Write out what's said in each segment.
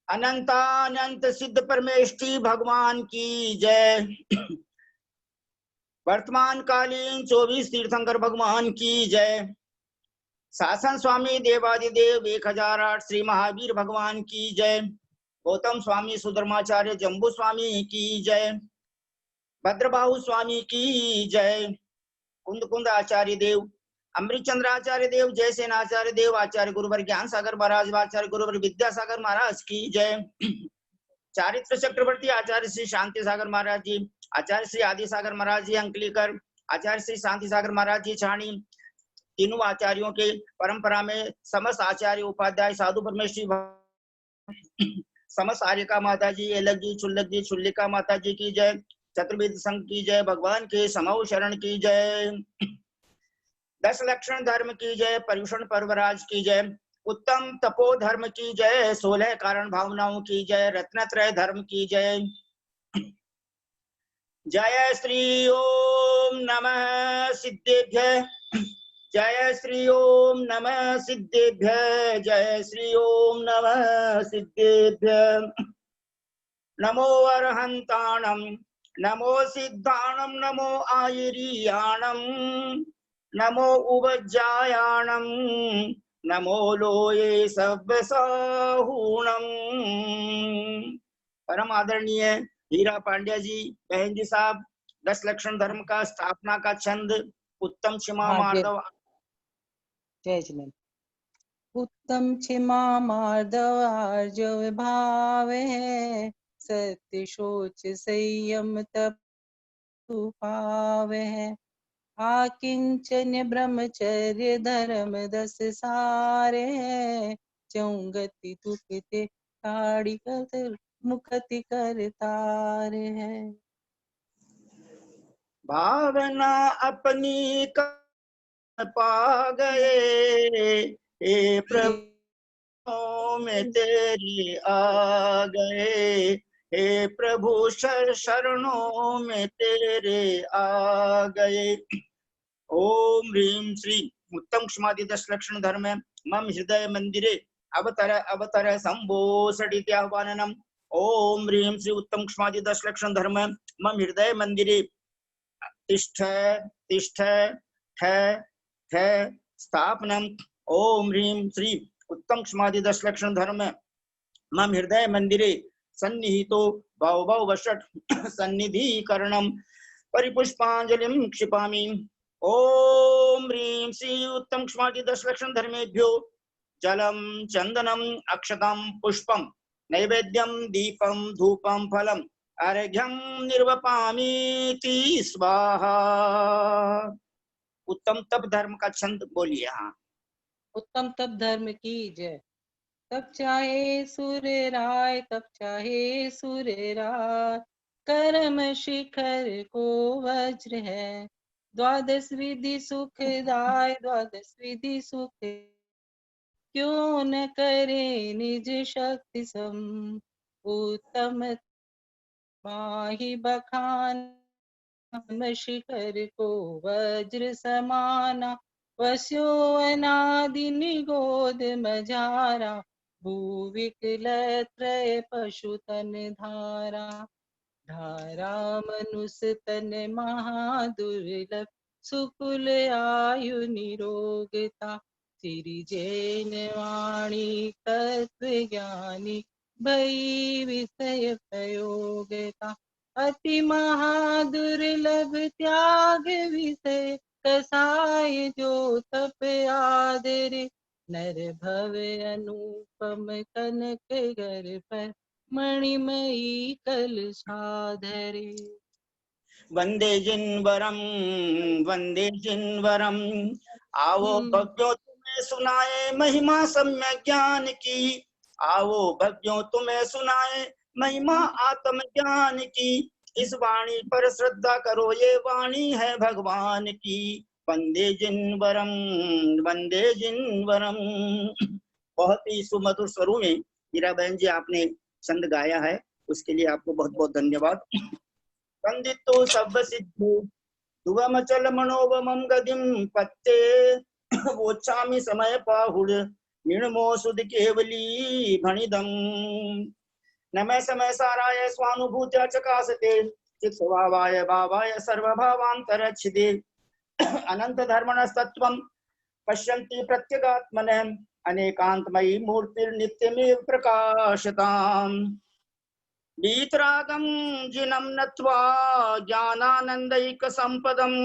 अनंतानंत सिद्ध परमेष्ठी भगवान की जय। वर्तमान कालीन 24 तीर्थंकर भगवान की जय। शासन स्वामी देवादिदेव 1008 श्री महावीर भगवान की जय। गौतम स्वामी सुधर्माचार्य जम्बू स्वामी की जय। भद्रबाहु स्वामी की जय। कुंद कुंद आचार्य देव, अमृत चंद्र आचार्य देव, जयसेन आचार्य देव, आचार्य गुरुवर ज्ञान सागर महाराज, आचार्य गुरुवर विद्यासागर महाराज की जय। चारित्र चक्रवर्ती आचार्य श्री शांति सागर महाराज जी, आचार्य श्री आदि सागर महाराज जी अंकलीकर, आचार्य श्री शांति सागर महाराज जी छाणी, तीनों आचार्यों के परंपरा में समस्त आचार्य उपाध्याय साधु परमेश्वरी, समस्त आर्यका माता जी, एलक जी, चुल्लक जी, चुल्लिका माता जी की जय। चतुर्वेद संघ की जय। भगवान के समूह शरण की जय। 10 लक्षण धर्म की जय। पर्युषण पर्वराज की जय। उत्तम तपो धर्म की जय। 16 कारण भावनाओं की जय। रत्नत्रय धर्म की जय। जय श्री ओम नमः सिद्धेभ्य। जय श्री ओम नमः सिद्धेभ्य। जय श्री ओम नमः सिद्धेभ्य। नमो अरहंताणं, नमो सिद्धाणं, नमो आयिरीयाणं, नमो उवज्जायाणं, नमो लोये सब्बसाहूणं। परम आदरणीय हीरा पांड्या जी, बहन जी साहब, 10 लक्षण धर्म का स्थापना का छंद उत्तम क्षमा मार्दव। जय जिनेन्द्र। उत्तम क्षमा मार्दव आर्जव भाव है, सत्य शोच संयम तप पावे है। आकिंचन ब्रह्मचर्य धर्म 10 सारे है, चौगति तुकते ताड़ी कर मुक्ति कर तार है। भावना अपनी पा गए, हे प्रभु में तेरी आ गए, हे प्रभु शरणों में तेरे आ गए। ओम ह्रीं श्री उत्तम क्षमादि 10 लक्षण धर्म मम हृदय मंदिरे अवतर अवतर संबोसडित्याह्वाननम्। ओम ह्रीं श्री उत्तम क्षमादि 10 लक्षण धर्म मम हृदय मंदिरे तिष्ठ तिष्ठ ठ ठ स्थापनम्। ओम ह्रीं श्री उत्तम क्षमादि 10 लक्षण धर्म मम हृदय मंदिरे सन्निहितो भव भव वषट् सन्निधिकरणं परिपुष्पांजलिं क्षिपामि। ओम ह्रीं श्री उत्तम क्षमादि 10 लक्षण धर्मेभ्यो जलम चंदनम अक्षतम पुष्पम नैवेद्यम दीपम धूपम फलम अर्घ्यम निर्वपामीति स्वाहा। उत्तम तप धर्म का छंद बोलिए। हाँ। उत्तम तप धर्म की जय। तब चाहे सूर्य राय, तब चाहे सूर्य राय, कर्म शिखर को वज्र है। द्वादश विधि सुखदाय, द्वादश विधि सुख, क्यों न करे निज शक्ति सम। उत्तम माहि बखान, शिखर को वज्र समाना। वस्यो अनादि निगोद मझारा, भूविकल त्रय पशु तन धारा। धारा मनुष्य तन महादुर्लभ, सुकुल आयु निरोगता। सिरिजेन वाणी तत्व ज्ञानी, भई विषय प्रयोगता। अति महादुर्लभ त्याग विषय, कसाय जो तप आदरे। नर भव अनुपम कनक गर पर, मणिमयी कलशाधरे। वंदे जिनवरम, वंदे जिनवरम। आओ भक्तों तुम्हें सुनाए महिमा सम्य ज्ञान की। आओ भक्तों तुम्हें सुनाए महिमा आत्म ज्ञान की। इस वाणी पर श्रद्धा करो, ये वाणी है भगवान की। वंदे जिनवरम, वंदे जिनवरम। बहुत ही सुमधुर स्वरों में मीरा बहन जी आपने छंद गाया है, उसके लिए आपको बहुत बहुत धन्यवाद। वंदितो सब सिद्धो दुवम चल मनोवमं गतिं पत्ते, वोच्छामि समय पाहुड निर्मो सुध केवली भणिदम। नमः समय साराय स्वानुभूत्या चकासते चित स्वभावाय भावाय सर्वभावांतरच्छिदे अनंत धर्मणस्तत्वं पश्यन्ति प्रत्यगात्मनः अनेकांतमयी मूर्तिर्नित्यमेव प्रकाशताम्। वीतरागं जिनं नत्वा ज्ञानानन्दैकसम्पदम्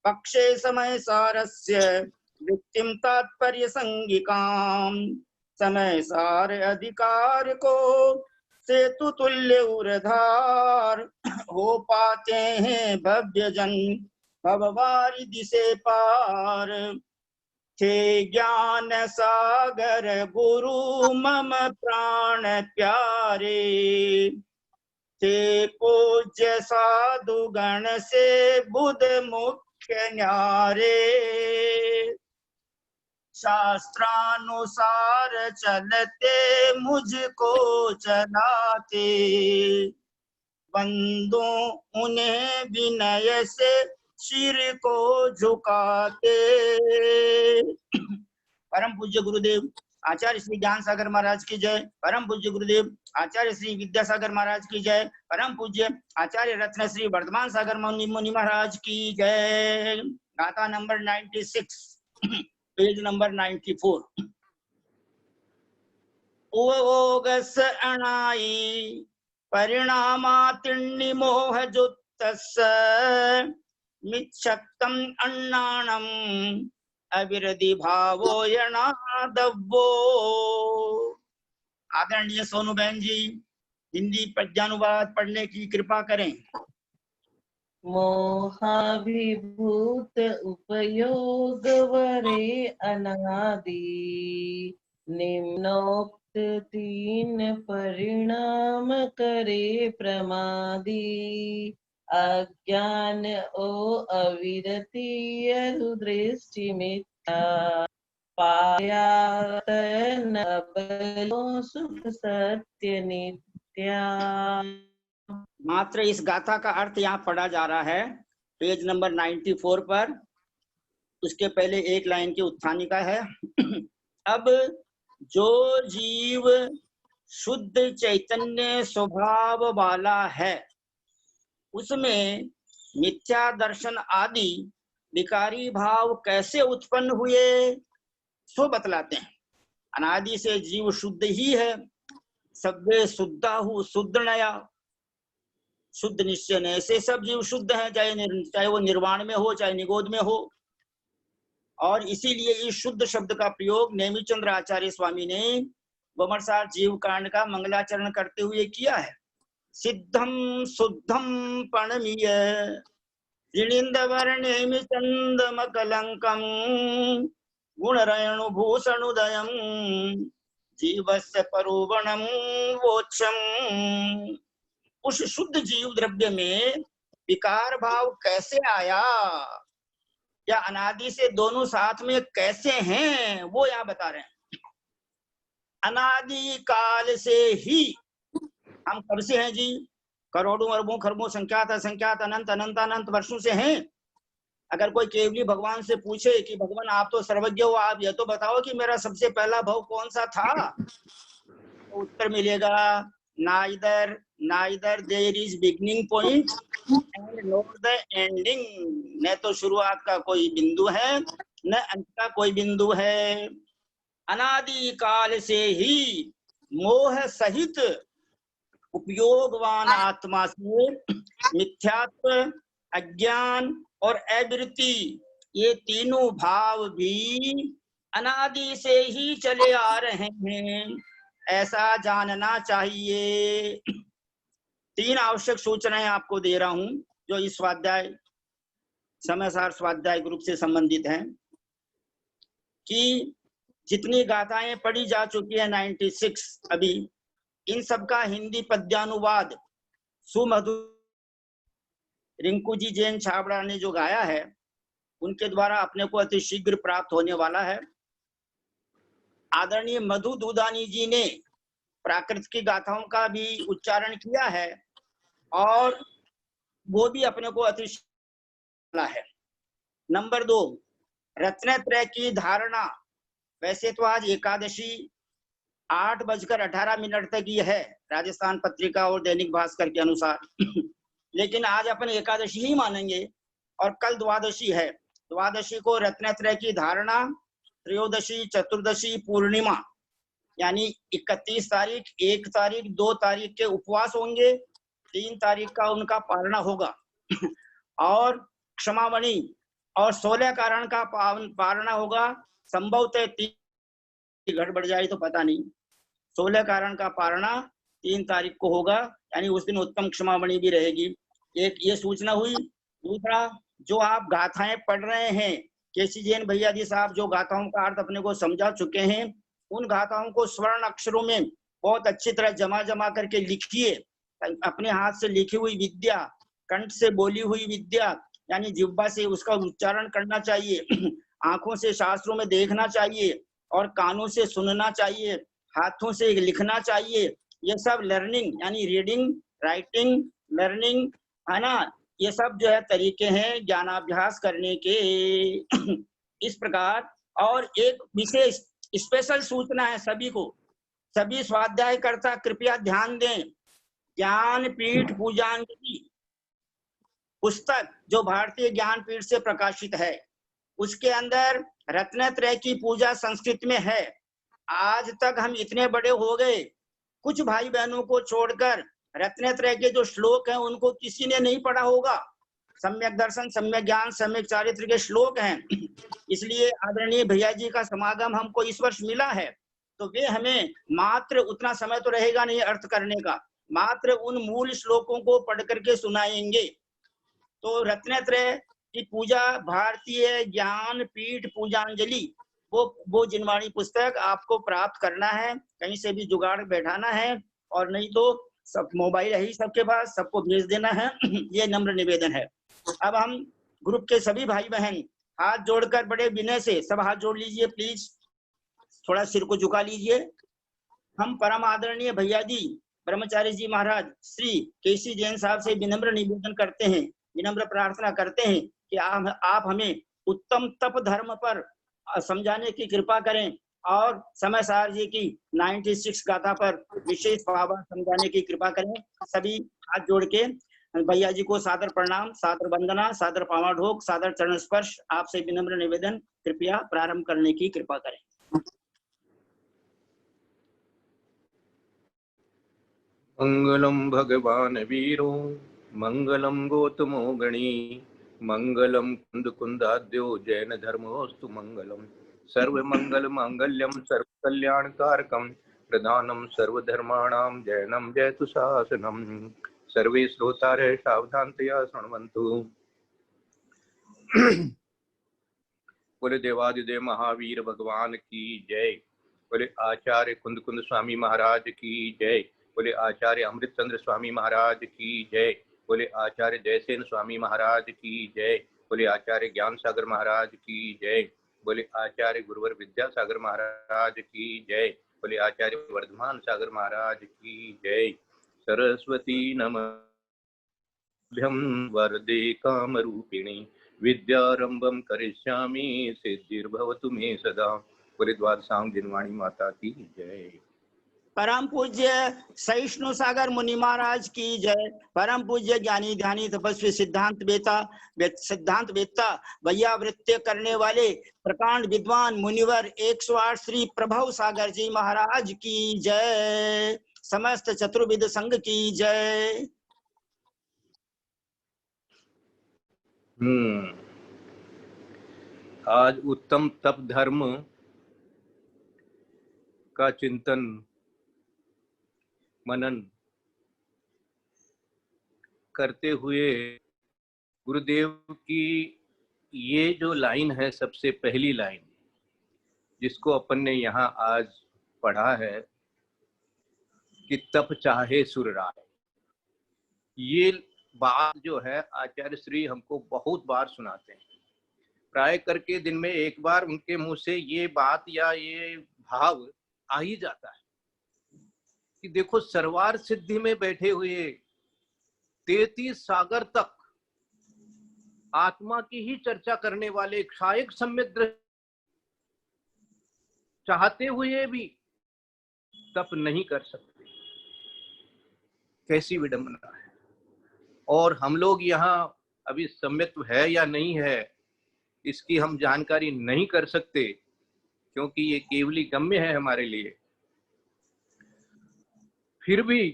पक्षे समय सारस्य वृत्तिं तात्पर्यसंगिकाम्। समय सार अधिकार को सेतु तुल्य उरधार हो पाते हैं भव्य जन भववारिधि से पार। थे ज्ञान सागर गुरु मम प्राण प्यारे थे पूज्य साधु गण से बुध मुख्य न्यारे। शास्त्रानुसार चलते मुझको चलाते बंदो उन्हें विनय से सिर को झुकाते। परम पूज्य गुरुदेव आचार्य श्री ज्ञान सागर महाराज की जय। परम पूज्य गुरुदेव आचार्य श्री विद्यासागर महाराज की जय। परम पूज्य आचार्य रत्न श्री वर्धमान सागर मुनि महाराज की जय। गाथा नंबर 96 पेज नंबर 94। ओगस अणाई परिणामातिर्नि मोह जुत्तस्य मिच्छक्तम अन्नाणम अविरधि भावो यणादव्वो। आदरणीय सोनू बहन जी हिंदी पद्यानुवाद पढ़ने की कृपा करें। मोहाभिभूत उपयोग वरे अनादि निम्नोक्त तीन परिणाम करे प्रमादी। अज्ञान ओ अविरति दृष्टि मिथ्या पायात न बलो सुख सत्य नित्या। मात्र इस गाथा का अर्थ यहाँ पढ़ा जा रहा है पेज नंबर 94 पर। उसके पहले एक लाइन की उत्थानिका है। अब जो जीव शुद्ध चैतन्य स्वभाव वाला है उसमें मिथ्या दर्शन आदि विकारी भाव कैसे उत्पन्न हुए सो बतलाते हैं। अनादि से जीव शुद्ध ही है। सब्बे शुद्धाहु शुद्ध नया शुद्ध निश्चय से सब जीव शुद्ध है, चाहे वो निर्वाण में हो चाहे निगोद में हो। और इसीलिए इस शुद्ध शब्द का प्रयोग नेमिचंद्र आचार्य स्वामी ने बमरसार जीव कांड का मंगलाचरण करते हुए किया है। सिद्धम शुद्धम प्रणमीय त्रिनिंदवर्णेमि चंदमकलंकम गुणरयणु भूषणुदयम जीवस्य परुवणम वोक्षम। उस शुद्ध जीव द्रव्य में विकार भाव कैसे आया या अनादि से दोनों साथ में कैसे हैं वो यहाँ बता रहे हैं। अनादि काल से ही हम कब से हैं जी? करोड़ों अरबों खरबों संख्यात असंख्यात अनंत अनंत अनंत वर्षों से हैं। अगर कोई केवली भगवान से पूछे कि भगवान आप तो सर्वज्ञ हो, आप ये तो बताओ कि मेरा सबसे पहला भव कौन सा था, तो उत्तर मिलेगा neither there is beginning point and not the ending. न तो शुरुआत का कोई बिंदु है न अंत का कोई बिंदु है। अनादि काल से ही मोह सहित उपयोगवान आत्मा से मिथ्यात्व अज्ञान और अवृत्ति ये तीनों भाव भी अनादि से ही चले आ रहे हैं, ऐसा जानना चाहिए। 3 आवश्यक सूचनाएं आपको दे रहा हूं जो इस स्वाध्याय समयसार स्वाध्याय ग्रुप से संबंधित हैं कि जितनी गाथाएं पढ़ी जा चुकी है 96 अभी, इन सब का हिंदी पद्यानुवाद सुमधुर रिंकू जी जैन छाबड़ा ने जो गाया है उनके द्वारा अपने को अति शीघ्र प्राप्त होने वाला है। आदरणीय मधु दूधानी जी ने प्राकृत की गाथाओं का भी उच्चारण किया है और वो भी अपने को अति शीघ्र है। नंबर 2, रत्नत्रय की धारणा, वैसे तो आज एकादशी 8:18 तक ही है राजस्थान पत्रिका और दैनिक भास्कर के अनुसार लेकिन आज अपन एकादशी ही मानेंगे और कल द्वादशी है। द्वादशी को रत्नत्रय की धारणा, त्रयोदशी, चतुर्दशी, पूर्णिमा यानी 31 तारीख, 1 तारीख, 2 तारीख के उपवास होंगे, 3 तारीख का उनका पारणा होगा और क्षमामणि और 16 कारण का पारणा होगा। संभवतः 3 गड़बड़ जाए तो पता नहीं, 16 कारण का पारणा 3 तारीख को होगा, यानी उस दिन उत्तम क्षमामणि भी रहेगी। एक ये सूचना हुई। दूसरा, जो आप गाथाएं पढ़ रहे हैं, केसी जैन भैया जी साहब जो गाथाओं का अर्थ अपने को समझा चुके हैं, उन गाथाओं को स्वर्ण अक्षरों में बहुत अच्छी तरह जमा जमा करके लिखिए। अपने हाथ से लिखी हुई विद्या, कंठ से बोली हुई विद्या, यानी जिह्वा से उसका उच्चारण करना चाहिए, आंखों से शास्त्रों में देखना चाहिए और कानों से सुनना चाहिए, हाथों से लिखना चाहिए। ये सब लर्निंग यानी रीडिंग, राइटिंग, लर्निंग है ना, ये सब जो है तरीके हैं ज्ञानाभ्यास करने के इस प्रकार। और एक विशेष स्पेशल सूचना है सभी को, सभी स्वाध्यायकर्ता कृपया ध्यान दें। ज्ञानपीठ पूजांजलि पुस्तक जो भारतीय ज्ञानपीठ से प्रकाशित है, उसके अंदर रत्नत्रय की पूजा संस्कृत में है। आज तक हम इतने बड़े हो गए, कुछ भाई बहनों को छोड़कर रत्नत्रय के जो श्लोक हैं उनको किसी ने नहीं पढ़ा होगा। सम्यक दर्शन, सम्यक ज्ञान, सम्यक चारित्र के श्लोक हैं। इसलिए आदरणीय भैया जी का समागम हमको इस वर्ष मिला है, तो वे हमें मात्र उतना समय तो रहेगा नहीं अर्थ करने का, मात्र उन मूल श्लोकों को पढ़ करके सुनाएंगे। तो रत्नत्रय की पूजा भारतीय ज्ञानपीठ पूजांजलि, वो जिनवाणी पुस्तक आपको प्राप्त करना है, कहीं से भी जुगाड़ बैठाना है, और नहीं तो सब मोबाइल है ही सबके पास, सबको भेज देना है ये नम्र निवेदन है। अब हम ग्रुप के सभी भाई बहन हाथ जोड़कर बड़े विनय से सब हाथ जोड़ लीजिए प्लीज, थोड़ा सिर को झुका लीजिए। हम परम आदरणीय भैया जी ब्रह्मचारी जी महाराज श्री केसी जैन साहब से विनम्र निवेदन करते हैं, विनम्र प्रार्थना करते हैं कि आप हमें उत्तम तप धर्म पर समझाने की कृपा करें और समय सार जी की 96 गाथा पर विशेष भाव समझाने की कृपा करें। सभी हाथ जोड़ के भैया जी को सादर प्रणाम, सादर वंदना, सादर पावाढोक, सादर चरण स्पर्श, आपसे विनम्र निवेदन, कृपया प्रारंभ करने की कृपा करें। मंगलम भगवान वीरो मंगलम गौतमो गणी मंगलम कुंद कुंदाद्यो जैन धर्मोस्तु मंगलम सर्व मंगल मांगल्यम सर्व कल्याण कारकम प्रधानम सर्वधर्माणां जैनम जयतु शासनम। सर्वे श्रोतारः सावधानतया शृण्वन्तु। बोले देवादिदेव महावीर भगवान की जय। बोले आचार्य कुंद कुंद स्वामी महाराज की जय। बोले आचार्य अमृतचंद्र स्वामी महाराज की जय। बोले आचार्य जयसेन स्वामी महाराज की जय। बोले आचार्य ज्ञान सागर महाराज की जय। बोले आचार्य गुरुवर विद्यासागर महाराज की जय। बोले आचार्य वर्धमान सागर महाराज की जय। सरस्वती नमः वरदे कामरूपिणी विद्यारंभम करिष्यामि सिद्धिर्भवतु मे सदा। परिद्वार सांग जिनवाणी माता की जय। परम पूज्य सहिष्णु सागर मुनि महाराज की जय। परम पूज्य ज्ञानी ध्यानी तपस्वी सिद्धांत वेत्ता भैया वृत्य करने वाले प्रकांड विद्वान मुनिवर 108 श्री प्रभव सागर जी महाराज की जय। समस्त चतुर्विद संघ की जय। आज उत्तम तप धर्म का चिंतन मनन करते हुए गुरुदेव की ये जो लाइन है, सबसे पहली लाइन जिसको अपन ने यहाँ आज पढ़ा है कि तप चाहे सुर राय, ये बात जो है आचार्य श्री हमको बहुत बार सुनाते हैं। प्राय करके दिन में एक बार उनके मुंह से ये बात या ये भाव आ ही जाता है कि देखो सर्वार सिद्धि में बैठे हुए 33 सागर तक आत्मा की ही चर्चा करने वाले क्षायक सम्यक दृष्टि चाहते हुए भी तप नहीं कर सकते। कैसी विडंबना है। और हम लोग यहाँ अभी सम्यत्व है या नहीं है इसकी हम जानकारी नहीं कर सकते, क्योंकि ये केवली गम्य है हमारे लिए। फिर भी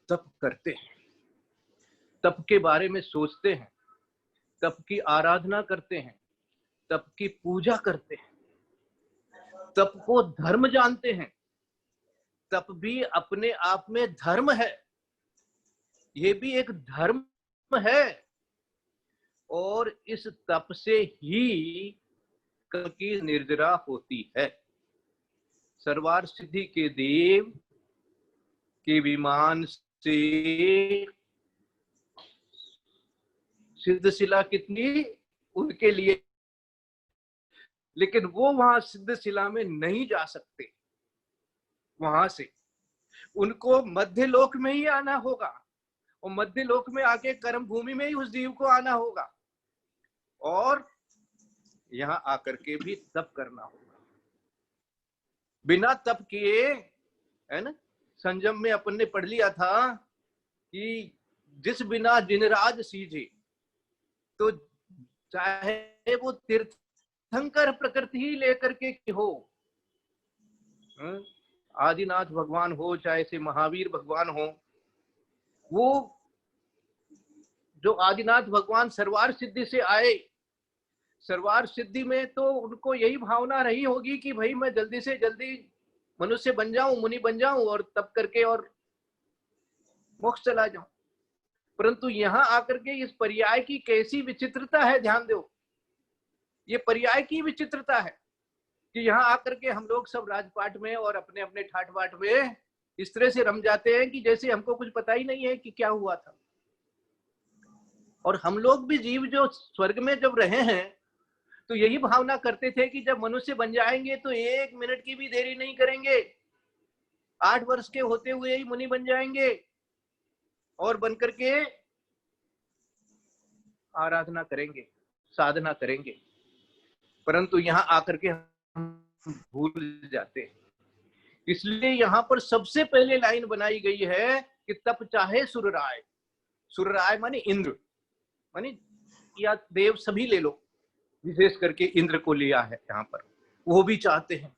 तप करते हैं, तप के बारे में सोचते हैं, तप की आराधना करते हैं, तप की पूजा करते हैं, तप को धर्म जानते हैं। तप भी अपने आप में धर्म है, ये भी एक धर्म है। और इस तप से ही कर्म की निर्जरा होती है। सर्वार सिद्धि के देव के विमान से सिद्धशिला कितनी उनके लिए, लेकिन वो वहां सिद्धशिला में नहीं जा सकते। वहां से उनको मध्य लोक में ही आना होगा, और मध्य लोक में आके कर्म भूमि में ही उस जीव को आना होगा, और यहाँ आकर के भी तप करना होगा। बिना तप किए, है ना, संयम में अपन ने पढ़ लिया था कि जिस बिना जिनराज सीजे, तो चाहे वो तीर्थंकर प्रकृति ही लेकर के हो, आदिनाथ भगवान हो, चाहे से महावीर भगवान हो, वो जो आदिनाथ भगवान सर्वार सिद्धि से आए, सर्वार सिद्धि में तो उनको यही भावना रही होगी कि भाई मैं जल्दी से जल्दी मनुष्य बन जाऊं, मुनि बन जाऊं, और तप करके और मोक्ष चला जाऊं। परंतु यहाँ आकर के इस पर्याय की कैसी विचित्रता है, ध्यान दो। ये पर्याय की विचित्रता है कि यहाँ आकर के हम लोग सब राजपाट में और अपने अपने ठाट बाट में इस तरह से रम जाते हैं कि जैसे हमको कुछ पता ही नहीं है कि क्या हुआ था। और हम लोग भी जीव जो स्वर्ग में जब रहे हैं तो यही भावना करते थे कि जब मनुष्य बन जाएंगे तो 1 मिनट की भी देरी नहीं करेंगे, 8 वर्ष के होते हुए ही मुनि बन जाएंगे और बनकर के आराधना करेंगे, साधना करेंगे। परंतु यहाँ आकर के हम भूल जाते हैं। इसलिए यहाँ पर सबसे पहले लाइन बनाई गई है कि तप चाहे सुर राय। सुर राय माने इंद्र, माने या देव, सभी ले लो, विशेष करके इंद्र को लिया है यहाँ पर। वो भी चाहते हैं।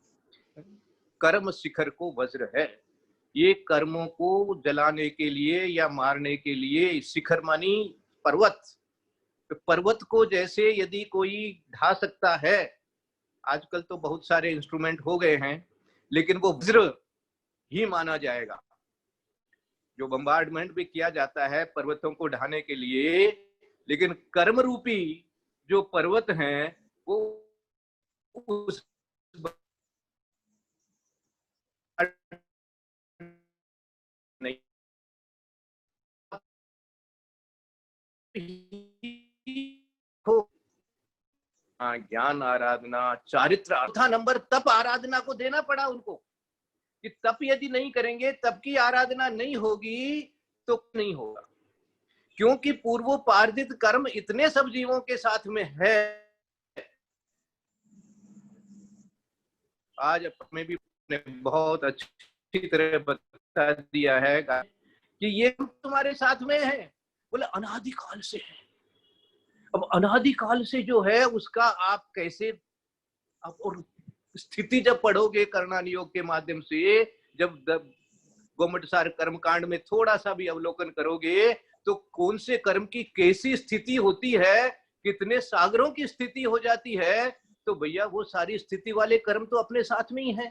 कर्म शिखर को वज्र है, ये कर्मों को जलाने के लिए या मारने के लिए। शिखर मानी पर्वत। पर्वत को जैसे यदि कोई ढा सकता है, आजकल तो बहुत सारे इंस्ट्रूमेंट हो गए हैं, लेकिन वो वज्र ही माना जाएगा। जो बम्बार्डमेंट भी किया जाता है पर्वतों को ढाने के लिए, लेकिन कर्म रूपी जो पर्वत हैं वो उस नहीं हो। ज्ञान आराधना, चारित्र, चौथा नंबर तप आराधना को देना पड़ा उनको कि तप यदि नहीं करेंगे, तप की आराधना नहीं होगी तो नहीं होगा। क्योंकि पूर्वोपार्जित कर्म इतने सब जीवों के साथ में है। आज में भी बहुत अच्छी तरह बता दिया है कि ये तुम्हारे साथ में है, बोले अनादिकाल से है। अब अनादिकाल से जो है उसका आप कैसे, आप और स्थिति जब पढ़ोगे करणान योग के माध्यम से, जब गोमटसार कर्मकांड में थोड़ा सा भी अवलोकन करोगे तो कौन से कर्म की कैसी स्थिति होती है, कितने सागरों की स्थिति हो जाती है, तो भैया वो सारी स्थिति वाले कर्म तो अपने साथ में ही है।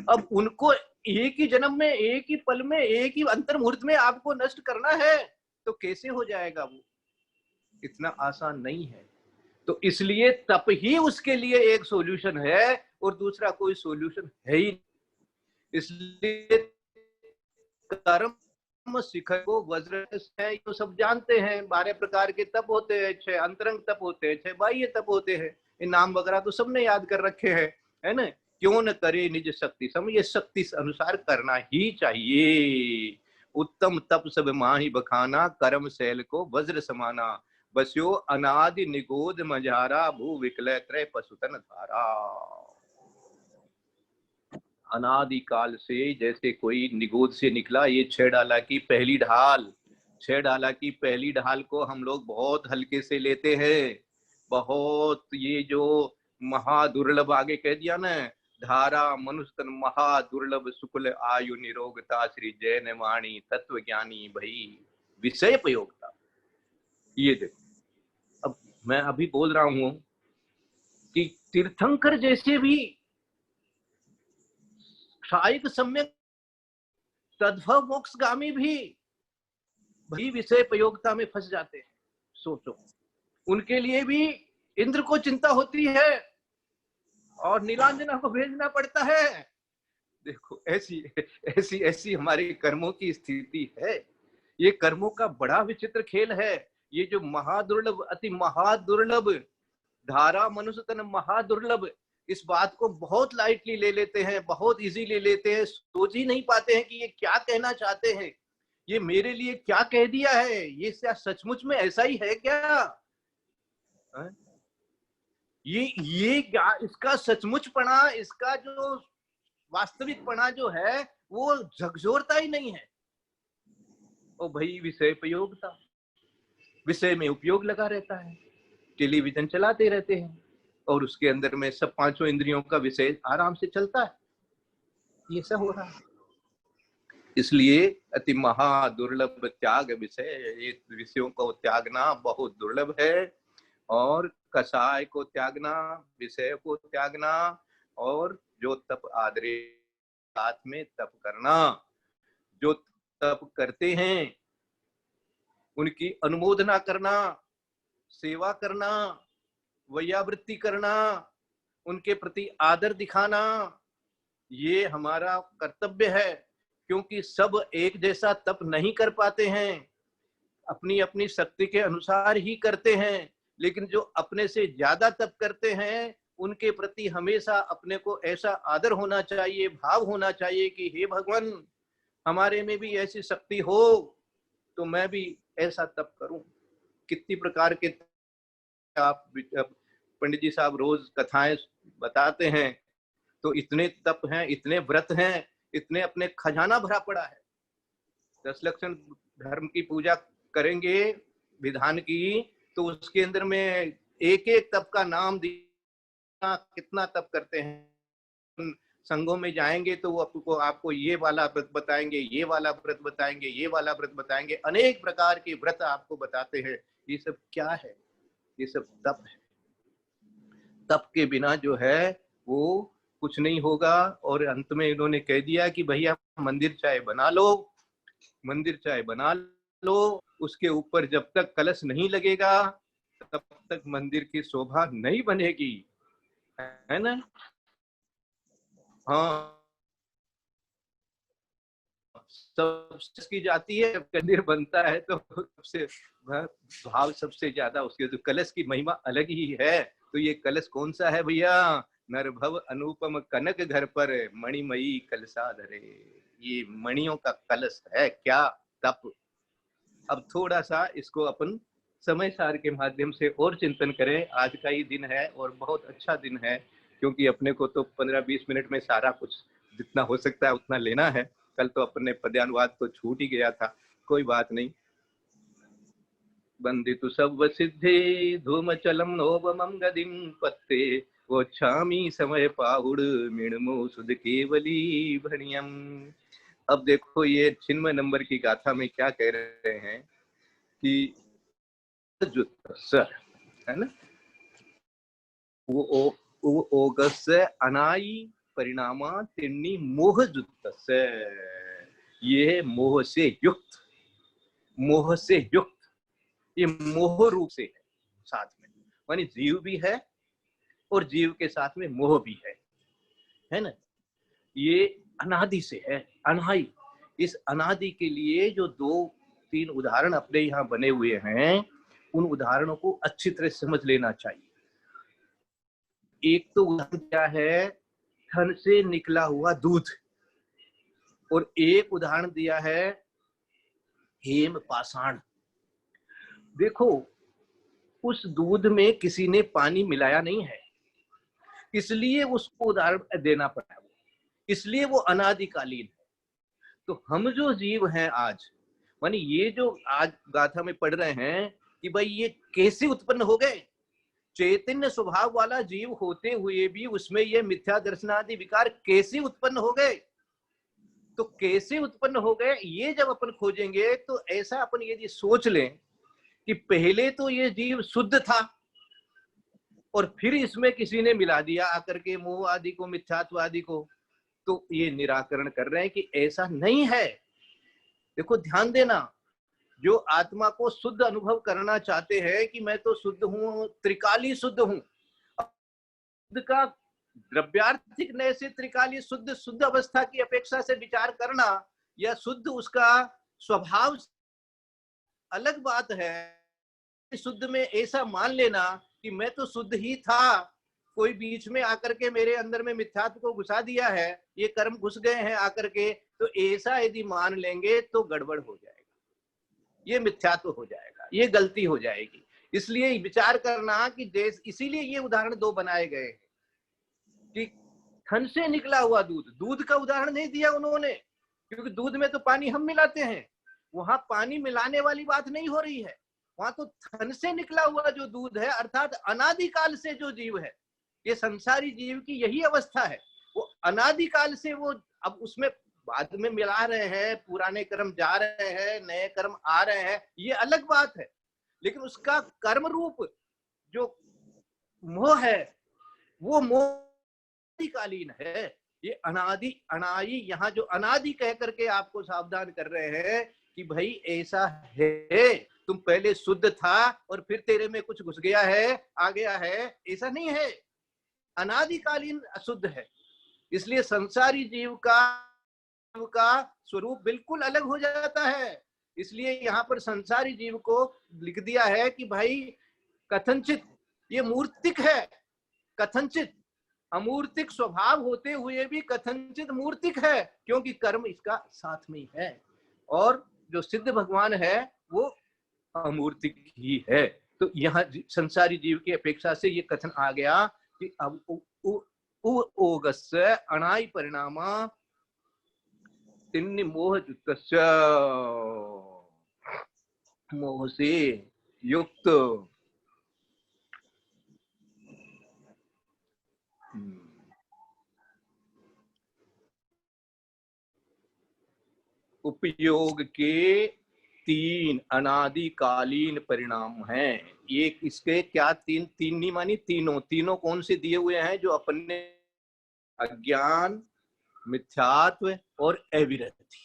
अब उनको एक ही जन्म में, एक ही पल में, एक ही अंतर मुहूर्त में आपको नष्ट करना है, तो कैसे हो जाएगा? वो इतना आसान नहीं है। तो इसलिए तप ही उसके लिए एक सॉल्यूशन है, और दूसरा कोई सॉल्यूशन है ही। इसलिए कर्म शिखर को वज्र है, ये तो सब जानते हैं। 12 प्रकार के तप होते हैं, 6 अंतरंग तप होते हैं, 6 बाह्य तप होते हैं। ये नाम वगैरह तो सबने याद कर रखे हैं, है ना। क्यों न करे निज शक्ति सम, ये शक्ति अनुसार करना ही चाहिए। उत्तम तप सब माही बखाना, कर्म शैल को वज्र समाना। बस्यो अनादि निगोद मझारा, भू विकलय त्रय पशुतन धारा। अनादि काल से जैसे कोई निगोद से निकला, ये 6 डाला की पहली ढाल, 6 डाला की पहली ढाल को हम लोग बहुत हल्के से लेते हैं, बहुत, ये जो महादुर्लभ आगे कह दिया ना, धारा मनुष्य तन महादुर्लभ, शुक्ल आयु निरोगता, श्री जैन वाणी तत्व ज्ञानी भई विषय प्रयोगता। ये देखो, अब मैं अभी बोल रहा हूं कि तीर्थंकर जैसे भी क्षायिक सम्यक तद्भव मोक्षगामी भी विषय प्रयोगता में फंस जाते हैं। सोचो, उनके लिए भी इंद्र को चिंता होती है और नीलांजना को भेजना पड़ता है। देखो, ऐसी ऐसी ऐसी हमारे कर्मों की स्थिति है। ये कर्मों का बड़ा विचित्र खेल है। ये जो महादुर्लभ, अति महादुर्लभ धारा मनुष्य तन महादुर्लभ, इस बात को बहुत लाइटली ले लेते हैं, बहुत इजीली लेते हैं, सोच ही नहीं पाते हैं कि ये क्या कहना चाहते हैं, ये मेरे लिए क्या कह दिया है, ये क्या सचमुच में ऐसा ही है क्या? ये क्या, इसका सचमुचपना, इसका जो वास्तविकपना जो है वो झकझोरता ही नहीं है। ओ भाई, विषय प्रयोगता, विषय में उपयोग लगा रहता है, टेलीविजन चलाते रहते हैं और उसके अंदर में सब 5 इंद्रियों का विषय आराम से चलता है। ये सब हो रहा है। इसलिए अति महादुर्लभ त्याग विषय, ये विषयों को त्यागना बहुत दुर्लभ है। और कषाय को त्यागना, विषय को त्यागना, और जो तप आदरे साथ में तप करना, जो तप करते हैं उनकी अनुमोदना करना, सेवा करना, वैयावृत्ति करना, उनके प्रति आदर दिखाना, ये हमारा कर्तव्य है। क्योंकि सब एक जैसा तप नहीं कर पाते हैं, अपनी अपनी शक्ति के अनुसार ही करते हैं, लेकिन जो अपने से ज्यादा तप करते हैं उनके प्रति हमेशा अपने को ऐसा आदर होना चाहिए, भाव होना चाहिए कि हे भगवान, हमारे में भी ऐसी शक्ति हो तो मैं भी ऐसा तप करूं। कितनी प्रकार के आप पंडित जी साहब रोज कथाएं बताते हैं, तो इतने तप हैं, इतने व्रत हैं, इतने अपने खजाना भरा पड़ा है। 10 लक्षण धर्म की पूजा करेंगे विधान की, तो उसके अंदर में एक एक तप का नाम दिया, कितना तप करते हैं। संघों में जाएंगे तो वो आपको ये वाला व्रत बताएंगे, ये वाला व्रत बताएंगे, ये वाला व्रत बताएंगे, अनेक प्रकार के व्रत आपको बताते हैं। ये सब क्या है? ये सब तप है। तप के बिना जो है वो कुछ नहीं होगा। और अंत में इन्होंने कह दिया कि भैया मंदिर चाहे बना लो, मंदिर चाहे बना लो, उसके ऊपर जब तक कलश नहीं लगेगा तब तक मंदिर की शोभा नहीं बनेगी, है ना? हाँ, सब की जाती है, जब मंदिर बनता है तो सबसे भाव सबसे ज्यादा उसके, जो कलश की महिमा अलग ही है। तो ये कलश कौन सा है भैया? नरभव अनुपम कनक घर पर मणिमयी कलशा धरे। ये मणियों का कलश है क्या? तप। अब थोड़ा सा इसको अपन समय सार के माध्यम से और चिंतन करें। आज का ही दिन है और बहुत अच्छा दिन है, क्योंकि अपने को तो 15-20 मिनट में सारा कुछ जितना हो सकता है उतना लेना है। कल तो अपने पद्यानुवाद तो छूट ही गया था, कोई बात नहीं। बंदितु सब सिद्धे धूम चलम नोबमं गदिम पत्ते, वो छामी समय पाहुड़ मिणमो सुध केवली भणियम। अब देखो ये 96 नंबर की गाथा में क्या कह रहे हैं कि है ना, वो ओगस अनाई परिणामा तिन्नी मोह जुत्तस। ये मोह से युक्त, मोह से युक्त, ये मोह रूप से है साथ में, मानी जीव भी है और जीव के साथ में मोह भी है ना। ये अनादि से है, अनाई। इस अनादि के लिए जो 2-3 उदाहरण अपने यहाँ बने हुए हैं, उन उदाहरणों को अच्छी तरह समझ लेना चाहिए। एक तो उदाहरण क्या है, थन से निकला हुआ दूध, और एक उदाहरण दिया है हेम पाषाण। देखो, उस दूध में किसी ने पानी मिलाया नहीं है, इसलिए उसको उदाहरण देना पड़ा, इसलिए वो अनादिकालीन है। तो हम जो जीव हैं आज, मानी ये जो आज गाथा में पढ़ रहे हैं कि भाई ये कैसे उत्पन्न हो गए, चैतन्य स्वभाव वाला जीव होते हुए भी उसमें ये मिथ्या दर्शनादि विकार कैसे उत्पन्न हो गए। तो कैसे उत्पन्न हो गए ये जब अपन खोजेंगे तो ऐसा अपन यदि सोच लें कि पहले तो ये जीव शुद्ध था और फिर इसमें किसी ने मिला दिया आकर के मोह आदि को, मिथ्यात्व आदि को, तो ये निराकरण कर रहे हैं कि ऐसा नहीं है। देखो ध्यान देना, जो आत्मा को शुद्ध अनुभव करना चाहते हैं कि मैं तो शुद्ध हूं, त्रिकाली शुद्ध हूं, शुद्ध का द्रव्यार्थिक नय से त्रिकाली शुद्ध शुद्ध अवस्था की अपेक्षा से विचार करना या शुद्ध उसका स्वभाव अलग बात है। शुद्ध में ऐसा मान लेना कि मैं तो शुद्ध ही था, कोई बीच में आकर के मेरे अंदर में मिथ्यात्व को घुसा दिया है, ये कर्म घुस गए हैं आकर के, तो ऐसा यदि मान लेंगे तो गड़बड़ हो जाएगा, ये मिथ्यात्व हो जाएगा, ये गलती हो जाएगी। इसलिए विचार करना कि इसीलिए ये उदाहरण दो बनाए गए कि थन से निकला हुआ दूध, दूध का उदाहरण नहीं दिया उन्होंने, क्योंकि दूध में तो पानी हम मिलाते हैं, वहां पानी मिलाने वाली बात नहीं हो रही है, वहां तो थन से निकला हुआ जो दूध है, अर्थात अनादिकाल से जो जीव है, ये संसारी जीव की यही अवस्था है। वो अनादिकाल से वो अब उसमें बाद में मिला रहे हैं, पुराने कर्म जा रहे हैं, नए कर्म आ रहे हैं, ये अलग बात है, लेकिन उसका कर्म रूप जो मोह है वो मोह अनादिकालीन है। ये अनादि अनाई, यहाँ जो अनादि कह करके आपको सावधान कर रहे हैं कि भाई ऐसा है, तुम पहले शुद्ध था और फिर तेरे में कुछ घुस गया है, आ गया है, ऐसा नहीं है, अनादिकालीन अशुद्ध है। इसलिए संसारी जीव का स्वरूप बिल्कुल अलग हो जाता है। इसलिए यहाँ पर संसारी जीव को लिख दिया है कि भाई कथनचित ये मूर्तिक है, कथनचित अमूर्तिक स्वभाव होते हुए भी कथनचित मूर्तिक है, क्योंकि कर्म इसका साथ में ही है, और जो सिद्ध भगवान है वो अमूर्तिक ही है। तो यहाँ संसारी जीव की अपेक्षा से ये कथन आ गया कि अब ओगस्य अनाय परिणामा तिन्नि मोह जुतस्य, मोह से युक्त उपयोग के तीन अनादिकालीन परिणाम हैं। ये इसके क्या तीन नहीं मानी, तीनों कौन से दिए हुए हैं, जो अपने अज्ञान, मिथ्यात्व और अविरति,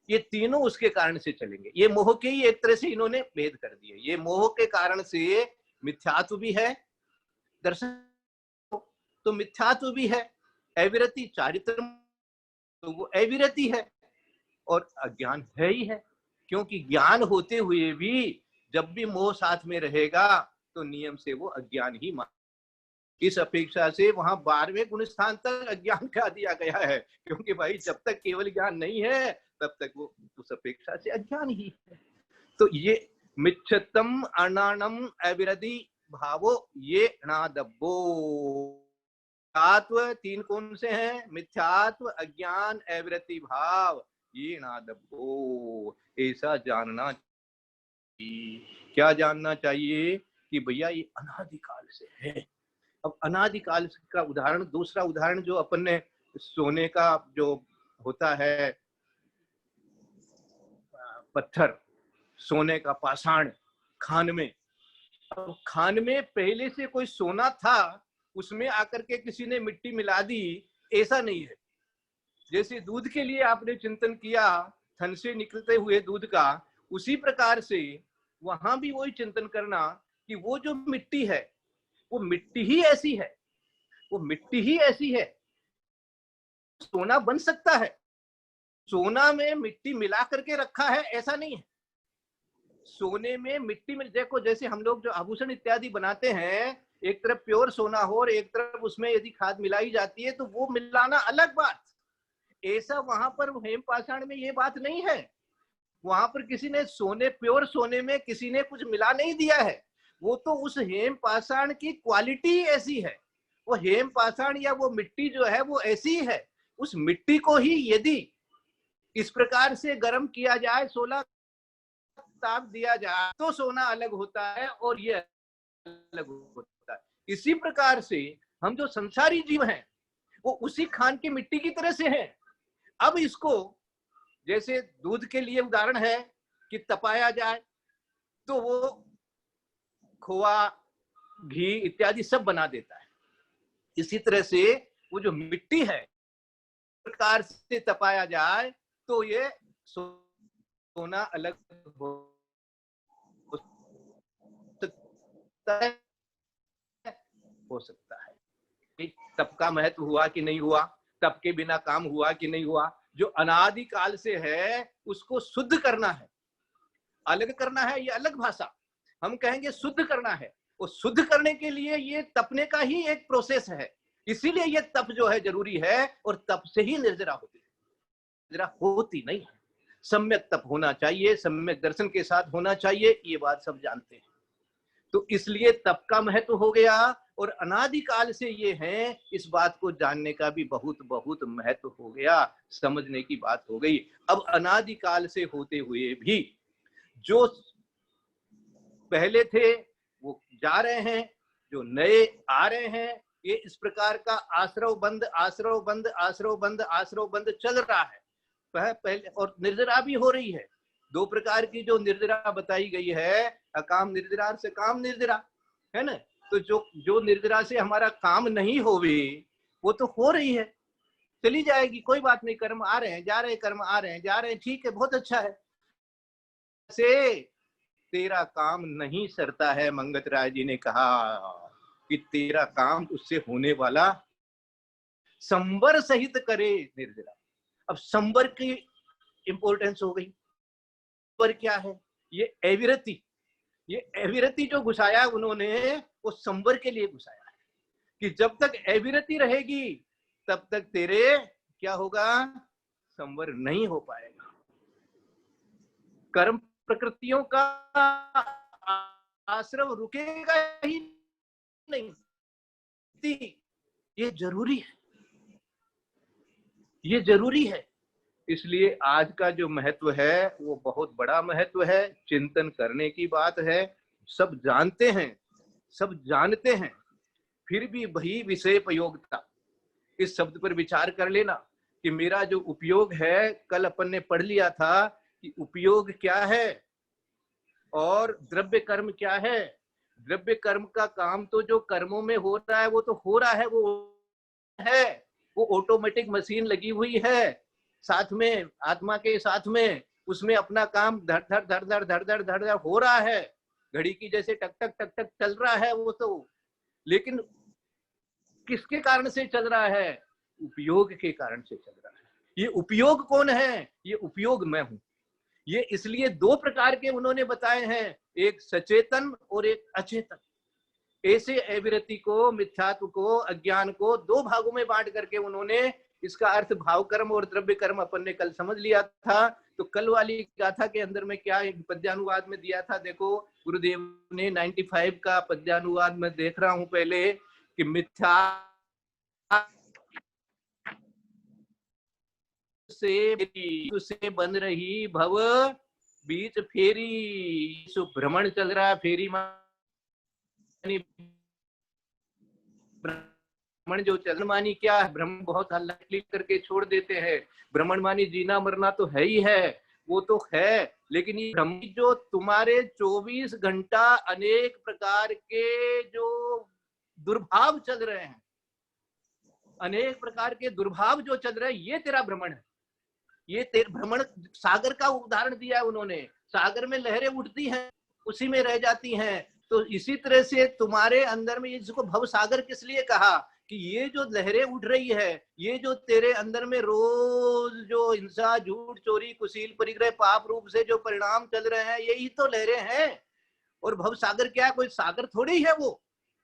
ये तीनों उसके कारण से चलेंगे। ये मोह के ही एक तरह से इन्होंने भेद कर दिए। ये मोह के कारण से मिथ्यात्व भी है, दर्शन तो मिथ्यात्व भी है, अविरति चारित्र तो वो अविरति है, और अज्ञान है ही है, क्योंकि ज्ञान होते हुए भी जब भी मोह साथ में रहेगा तो नियम से वो अज्ञान ही मान। इस अपेक्षा से वहां 12वें गुण स्थान तक अज्ञान का दिया गया है, क्योंकि भाई जब तक केवल ज्ञान नहीं है तब तक वो उस अपेक्षा से अज्ञान ही है। तो ये मिच्छतम अनानम अविरति भावो ये नादब्बो, मिथ्यात्व तीन कौन से हैं, मिथ्यात्व, अज्ञान, अविरति भाव, ये नादब्बो, ऐसा जानना चाहिए। क्या जानना चाहिए कि भैया ये अनादिकाल से है। अब अनादिकाल का उदाहरण, दूसरा उदाहरण जो अपन ने सोने का जो होता है पत्थर, सोने का पाषाण खान में, अब खान में पहले से कोई सोना था, उसमें आकर के किसी ने मिट्टी मिला दी, ऐसा नहीं है। जैसे दूध के लिए आपने चिंतन किया थन से निकलते हुए दूध का, उसी प्रकार से वहां भी वही चिंतन करना कि वो जो मिट्टी है वो मिट्टी ही ऐसी है, वो मिट्टी ही ऐसी है, सोना बन सकता है, सोना में मिट्टी मिला करके रखा है ऐसा नहीं है। सोने में मिट्टी में देखो, जैसे हम लोग जो आभूषण इत्यादि बनाते हैं, एक तरफ प्योर सोना हो और एक तरफ उसमें यदि खाद मिलाई जाती है तो वो मिलाना अलग बात। ऐसा वहां पर हेम पाषाण में ये बात नहीं है। वहां पर किसी ने सोने, प्योर सोने में किसी ने कुछ मिला नहीं दिया है, वो तो उस हेम पाषाण की क्वालिटी ऐसी है, वो हेम पाषाण या वो मिट्टी जो है वो ऐसी है, उस मिट्टी को ही यदि इस प्रकार से गर्म किया जाए, 16 ताप दिया जाए तो सोना अलग होता है और ये अलग होता है। इसी प्रकार से हम जो संसारी जीव हैं वो उसी खान की मिट्टी की तरह से हैं। अब इसको जैसे दूध के लिए उदाहरण है कि तपाया जाए तो वो खोआ, घी इत्यादि सब बना देता है। इसी तरह से वो जो मिट्टी है प्रकार से तपाया जाए तो ये सोना अलग हो सकता है। तप का महत्व हुआ कि नहीं हुआ, तप के बिना काम हुआ कि नहीं हुआ, जो अनादिकाल से है उसको शुद्ध करना है, अलग करना है, ये अलग भाषा। हम कहेंगे शुद्ध करना है, वो शुद्ध करने के लिए ये तपने का ही एक प्रोसेस है। इसीलिए ये तप जो है जरूरी है और तप से ही निर्जरा होती है, निर्जरा होती नहीं है। सम्यक तप होना चाहिए, सम्यक दर्शन के साथ होना चाहिए, ये बात सब जानते हैं। तो इसलिए तप का महत्व हो गया और अनादिकाल से ये हैं, इस बात को जानने का भी बहुत बहुत महत्व हो गया, समझने की बात हो गई। अब अनादिकाल से होते हुए भी जो पहले थे वो जा रहे हैं, जो नए आ रहे हैं, ये इस प्रकार का आश्रव बंद आश्रव बंद आश्रव बंद आश्रव बंद चल रहा है पहले। और निर्जरा भी हो रही है, दो प्रकार की जो निर्जरा बताई गई है, अकाम निर्जरा से काम निर्जरा, है ना। तो जो निर्जरा से हमारा काम नहीं होवे वो तो हो रही है, चली जाएगी, कोई बात नहीं, कर्म आ रहे हैं जा रहे हैं, कर्म आ रहे हैं जा रहे हैं, ठीक है, बहुत अच्छा है। से तेरा काम नहीं सरता है, मंगत राय जी ने कहा कि तेरा काम उससे होने वाला संबर सहित करे निर्जरा। अब संबर की इंपॉर्टेंस हो गई। पर क्या है ये अविरति, ये अविरति जो घुसाया उन्होंने वो संबर के लिए घुसाया है कि जब तक अविरति रहेगी तब तक तेरे क्या होगा, संवर नहीं हो पाएगा। कर्म प्रकृतियों का आश्रम रुकेगा ही नहीं, ये जरूरी है, ये जरूरी है। इसलिए आज का जो महत्व है वो बहुत बड़ा महत्व है, चिंतन करने की बात है। सब जानते हैं, सब जानते हैं, फिर भी वही विषय प्रयोगता, इस शब्द पर विचार कर लेना कि मेरा जो उपयोग है, कल अपन ने पढ़ लिया था कि उपयोग क्या है और द्रव्य कर्म क्या है। द्रव्य कर्म का काम तो जो कर्मों में हो रहा है वो तो हो रहा है, वो है, वो ऑटोमेटिक मशीन लगी हुई है साथ में, आत्मा के साथ में, उसमें अपना काम धड़ धड़ धड़ धड़ धड़ धड़ धड़ धड़ हो रहा है, घड़ी की जैसे टक टक टक टक चल रहा है वो तो। लेकिन किसके कारण से चल रहा है, उपयोग के कारण से चल रहा है। ये उपयोग कौन है, ये उपयोग मैं हूं। ये इसलिए दो प्रकार के उन्होंने बताए हैं, एक सचेतन और एक अचेतन। ऐसे अविरति को, मिथ्यात्व को, अज्ञान को दो भागों में बांट करके उन्होंने इसका अर्थ भाव कर्म और द्रव्य कर्म अपन ने कल समझ लिया था। तो कल वाली गाथा के अंदर में क्या एक पद्यानुवाद में दिया था, देखो गुरुदेव ने 95 का पद्यानुवाद में देख रहा हूं पहले कि मिथ्या से बन रही भव बीच फेरी, भ्रमण चल रहा है, फेरी भ्रमण जो चलन मानी क्या है, भ्रमण बहुत हल्ला करके छोड़ देते हैं। भ्रमण मानी जीना मरना तो है ही है, वो तो है, लेकिन ये भ्रमण जो तुम्हारे 24 घंटा अनेक प्रकार के जो दुर्भाव चल रहे हैं, अनेक प्रकार के दुर्भाव जो चल रहे हैं, ये तेरा भ्रमण है। ये तेरा भ्रमण, सागर का उदाहरण दिया है उन्होंने, सागर में लहरें उठती हैं उसी में रह जाती हैं। तो इसी तरह से तुम्हारे अंदर में, इसको भव सागर किस लिए कहा कि ये जो लहरें उठ रही है, ये जो तेरे अंदर में रोज जो हिंसा, झूठ, चोरी, कुशील, परिग्रह, पाप रूप से जो परिणाम चल रहे हैं, यही तो लहरें हैं। और भव सागर क्या है, कोई सागर थोड़ी है वो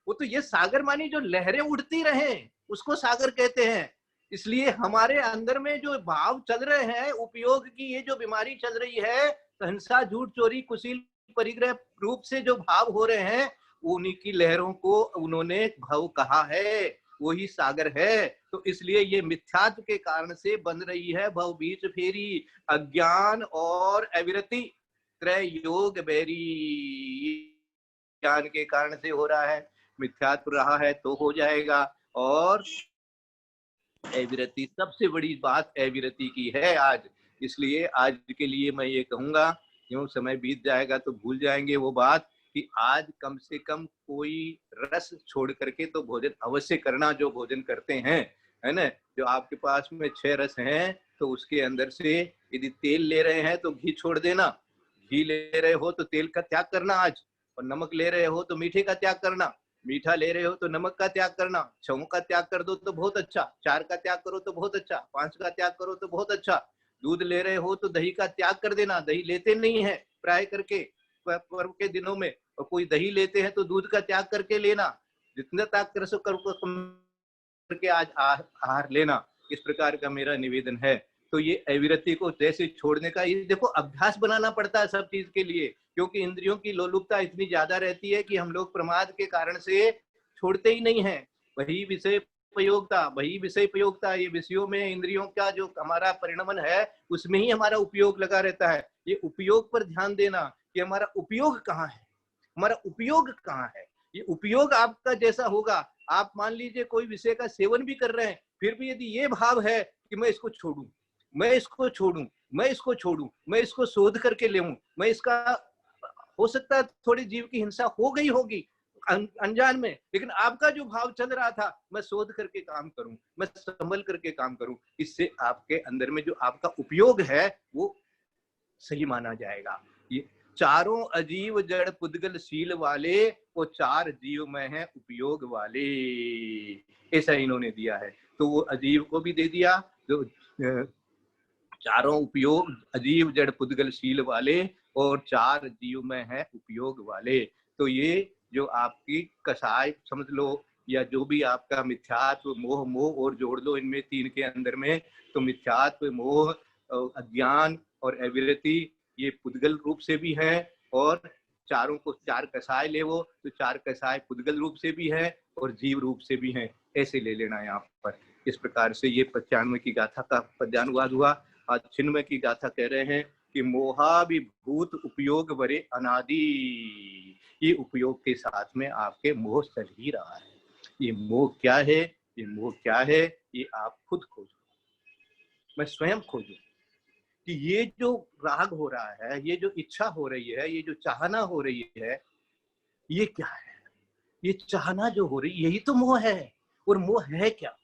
तो ये सागर मानी जो लहरें उठती रहे उसको सागर कहते हैं। इसलिए हमारे अंदर में जो भाव चल रहे हैं, उपयोग की ये जो बीमारी चल रही है, तो हिंसा, झूठ, चोरी, कुशील, परिग्रह रूप से जो भाव हो रहे हैं, उन्हीं की लहरों को उन्होंने भव कहा है, वही सागर है। तो इसलिए ये मिथ्यात्व के कारण से बन रही है भव बीच फेरी, अज्ञान और अविरति त्रय योग बैरी। ज्ञान के कारण से हो रहा है, मिथ्यात्व रहा है तो हो जाएगा। और अविरति, सबसे बड़ी बात अविरति की है आज। इसलिए आज के लिए मैं ये कहूंगा, यूं समय बीत जाएगा तो भूल जाएंगे वो बात, कि आज कम से कम कोई रस छोड़ करके तो भोजन अवश्य करना, जो भोजन करते हैं, है ना। जो आपके पास में 6 रस हैं तो उसके अंदर से यदि तेल ले रहे हैं तो घी छोड़ देना, घी ले रहे हो तो तेल का त्याग करना आज, और नमक ले रहे हो तो मीठे का त्याग करना, मीठा ले रहे हो तो नमक का त्याग करना, 6 का त्याग कर दो तो बहुत अच्छा, 4 का त्याग करो तो बहुत अच्छा, 5 का त्याग करो तो बहुत अच्छा। दूध ले रहे हो तो दही का त्याग कर देना, दही लेते नहीं है प्राय करके पर्व के दिनों में, और कोई दही लेते हैं तो दूध का त्याग करके लेना, जितना त्याग कर सको करके आज आहार लेना। इस प्रकार का मेरा निवेदन है। तो ये अविरति को जैसे छोड़ने का, ये देखो अभ्यास बनाना पड़ता है सब चीज के लिए, क्योंकि इंद्रियों की लोलुपता इतनी ज्यादा रहती है कि हम लोग प्रमाद के कारण से छोड़ते ही नहीं है। वही विषय प्रयोगता, ये विषयों में इंद्रियों का जो हमारा परिणमन है उसमें ही हमारा उपयोग लगा रहता है। ये उपयोग पर ध्यान देना कि हमारा उपयोग कहाँ है, हमारा उपयोग कहाँ है। ये उपयोग आपका जैसा होगा, आप मान लीजिए कोई विषय का सेवन भी कर रहे हैं, फिर भी यदि ये भाव है कि मैं इसको छोड़ूं, मैं इसको छोड़ूं, मैं इसको छोड़ूं, मैं इसको शोध करके लेऊं, मैं इसका, हो सकता है थोड़ी जीव की हिंसा हो गई होगी अनजान में, लेकिन आपका जो भाव चल रहा था, मैं शोध करके काम करूं, मैं संभल करके काम करूं, इससे आपके अंदर में जो आपका उपयोग है वो सही माना जाएगा। ये चारों अजीव जड़ पुद्गल शील वाले, वो 4 जीव में है उपयोग वाले, ऐसा इन्होंने दिया है। तो वो अजीव को भी दे दिया, जो चारों उपयोग अजीव जड़ पुद्गल शील वाले, और 4 जीव में है उपयोग वाले। तो ये जो आपकी कसाय समझ लो, या जो भी आपका मिथ्यात्व मोह, मोह और जोड़ लो इनमें 3 के अंदर में, तो मिथ्यात्व मोह अज्ञान और अविरति ये पुद्गल रूप से भी है, और चारों को 4 कसाय ले वो तो 4 कसाय पुद्गल रूप से भी है और जीव रूप से भी है, ऐसे ले लेना यहाँ पर। इस प्रकार से ये 95 की गाथा का पद्यानुवाद हुआ। आज 96 की गाथा कह रहे हैं कि मोहाभिभूत उपयोग वरे अनादि, ये उपयोग के साथ में आपके मोह चल ही रहा है। ये मोह क्या है, ये मोह क्या है, ये आप खुद खोजो, मैं स्वयं खोजूं कि ये जो राग हो रहा है, ये जो इच्छा हो रही है, ये जो चाहना हो रही है, ये क्या है। ये चाहना जो हो रही, यही तो मोह है। और मोह है क्या?